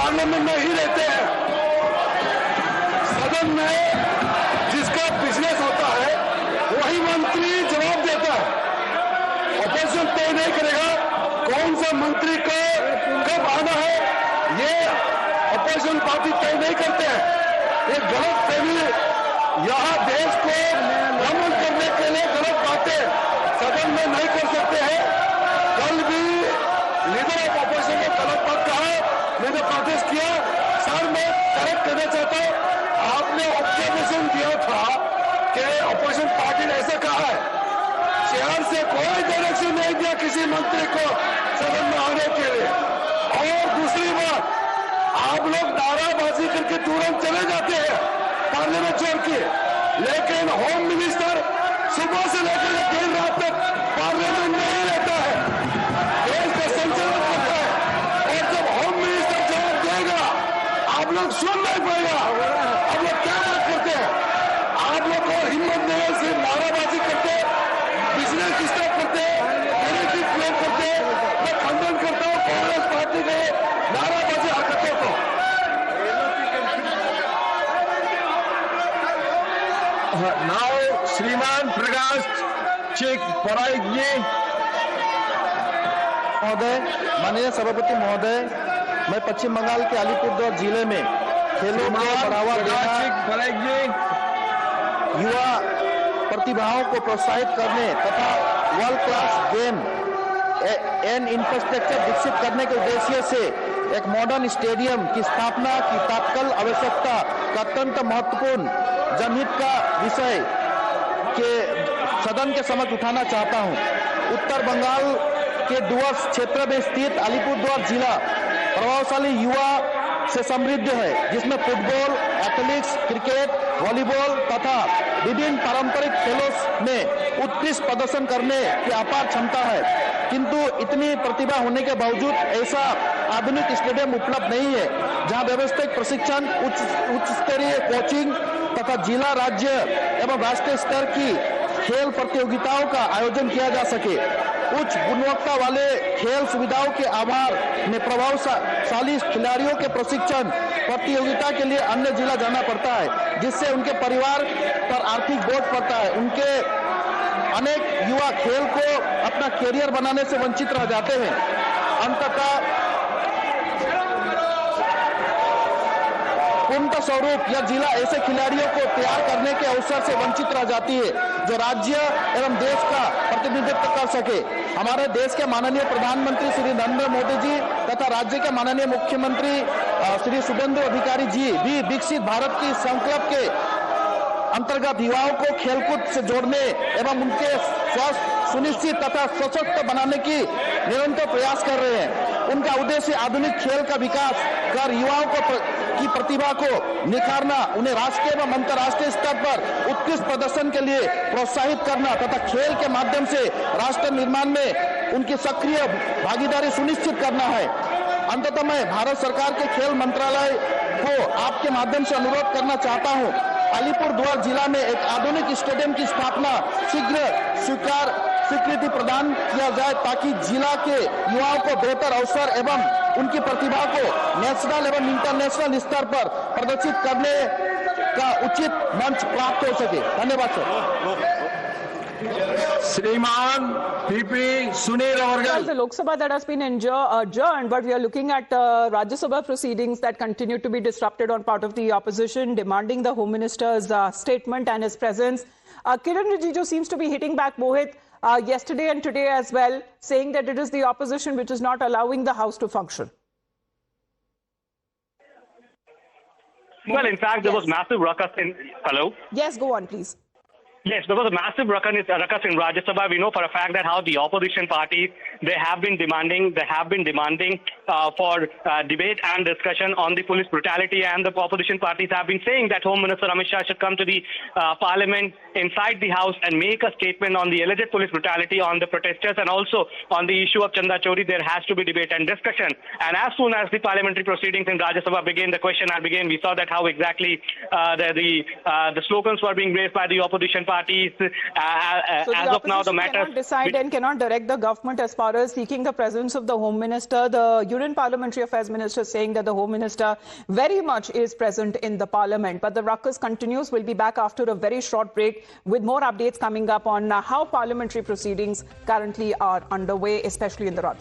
Parliament में ही रहते हैं। सदन में जिसका बिजनेस होता है वही मंत्री जवाब देता है। ऑपोजिशन तय नहीं करेगा कौन सा मंत्री को कब आना है, ये ऑपोजिशन पार्टी तय नहीं करते हैं। ये गलत फहमी यहाँ देश को भ्रमण करने के लिए गलत बातें सदन में नहीं कर सकते हैं। कल भी लीडर ऑफ ऑपोजिशन ने गलत बात कहा, मैंने प्रोटेस्ट किया। सर मैं करेक्ट करना चाहता हूं, आपने ऑब्जर्वेशन दिया था कि ऑपोजिशन पार्टी ने ऐसा कहा है, शहर से कोई डायरेक्शन नहीं दिया किसी मंत्री को सदन में आने के लिए। और दूसरी बात, आप लोग नाराबाजी करके तुरंत चले जाते हैं पार्लियामेंट छोड़ के, लेकिन होम मिनिस्टर सुबह से लेकर देर रात तक पार्लियामेंट में ही रहता है, देश का संचालन करता है। और जब होम मिनिस्टर जवाब देगा आप लोग सुन नहीं पाएगा। आप लोग क्या बात करते हैं? आप लोग को हिम्मत नहीं है, सिर्फ नाराबाजी करते हैं, बिजनेस डिस्टर्ब करते हैं, नेगेटिव क्लेम करते हैं। मैं खंडन करता हूं कांग्रेस पार्टी के नाराबाजी हरकतों को। नाउ श्रीमान प्रकाश चेक पराइक जी महोदय, माननीय सभापति महोदय, मैं पश्चिम बंगाल के अलीपुरद्वार जिले में खेलों को बढ़ावा देना, युवा प्रतिभाओं को प्रोत्साहित करने तथा world class game and infrastructure विकसित करने के उद्देश्य से एक मॉडर्न स्टेडियम की स्थापना की तत्काल आवश्यकता का अत्यंत महत्वपूर्ण जनहित का विषय के सदन के समक्ष उठाना चाहता हूं। उत्तर बंगाल के डुवर्स क्षेत्र में स्थित अलीपुरद्वार जिला प्रभावशाली युवा से समृद्ध है, जिसमें फुटबॉल, एथलेटिक्स, क्रिकेट, वॉलीबॉल तथा विभिन्न पारंपरिक खेलों में उत्कृष्ट प्रदर्शन करने की अपार क्षमता है। किंतु इतनी प्रतिभा होने के बावजूद ऐसा आधुनिक स्टेडियम उपलब्ध नहीं है जहां व्यवस्थित प्रशिक्षण, उच्च स्तरीय कोचिंग तथा जिला, राज्य एवं राष्ट्रीय स्तर की खेल प्रतियोगिताओं का आयोजन किया जा सके। उच्च गुणवत्ता वाले खेल सुविधाओं के अभाव में प्रभावशाली खिलाड़ियों के प्रशिक्षण प्रतियोगिता के लिए अन्य जिला जाना पड़ता है, जिससे उनके परिवार पर आर्थिक बोझ पड़ता है। उनके अनेक युवा खेल को अपना कैरियर बनाने से वंचित रह जाते हैं। अंततः पूर्णतः स्वरूप यह जिला ऐसे खिलाड़ियों को तैयार करने के अवसर से वंचित रह जाती है जो राज्य एवं देश का प्रतिनिधित्व कर सके। हमारे देश के माननीय प्रधानमंत्री श्री नरेंद्र मोदी जी तथा राज्य के माननीय मुख्यमंत्री श्री शुभेंदु अधिकारी जी भी विकसित भारत की संकल्प के अंतर्गत युवाओं को खेलकूद से जोड़ने एवं उनके स्वास्थ्य सुनिश्चित तथा सशक्त बनाने की निरंतर प्रयास कर रहे हैं। उनका उद्देश्य आधुनिक खेल का विकास कर युवाओं की प्रतिभा को निखारना, उन्हें राष्ट्रीय एवं अंतर्राष्ट्रीय स्तर पर उत्कृष्ट प्रदर्शन के लिए प्रोत्साहित करना तथा खेल के माध्यम से राष्ट्र निर्माण में उनकी सक्रिय भागीदारी सुनिश्चित करना है। अंततः मैं भारत सरकार के खेल मंत्रालय को आपके माध्यम से अनुरोध करना चाहता हूं, अलीपुरद्वार जिला में एक आधुनिक स्टेडियम की स्थापना शीघ्र स्वीकृति प्रदान किया जाए ताकि जिला के युवाओं को बेहतर अवसर एवं उनकी प्रतिभा को नेशनल एवं इंटरनेशनल स्तर पर प्रदर्शित करने का उचित मंच प्राप्त हो सके। धन्यवाद सर। श्रीमान पीपी सुनील अवरगल। The Lok Sabha that has been adjourned, but we are looking at Rajya Sabha proceedings that continue to be disrupted on part of the opposition, demanding the Home Minister's statement and his presence. Kiran Rijiju seems to be hitting back Mohit yesterday and today as well, saying that it is the opposition which is not allowing the House to function. Well, in fact, there was massive ruckus in... Hello? Yes, go on, please. Yes, there was a massive ruckus in Rajya Sabha. We know for a fact that how the opposition parties, they have been demanding for debate and discussion on the police brutality, and the opposition parties have been saying that Home Minister Amit Shah should come to the parliament inside the house and make a statement on the alleged police brutality on the protesters, and also on the issue of Chanda Chori. There has to be debate and discussion. And as soon as the parliamentary proceedings in Rajya Sabha began, the question had begun. We saw that how exactly the slogans were being raised by the opposition party. parties. So As of now, the matter cannot decide and cannot direct the government as far as seeking the presence of the Home Minister. The Union Parliamentary Affairs Minister saying that the Home Minister very much is present in the Parliament. But the ruckus continues. We'll be back after a very short break with more updates coming up on how parliamentary proceedings currently are underway, especially in the Rajya.